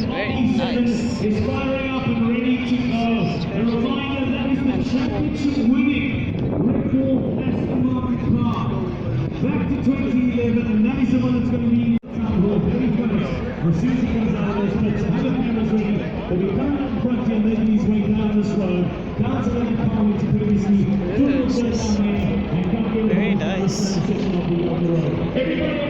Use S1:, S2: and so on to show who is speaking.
S1: Very nice.
S2: Is firing up and ready to go. A reminder that is the championship winning Red Bull Aston Martin car. Back to 2011, and that is the one that's going to be in the hall very close. As soon as he comes out of those pits, have the cameras ready. He'll be coming up in front here, making his way down this road, down to the car, which is previously down there, and come here.
S1: Very nice.
S2: Everybody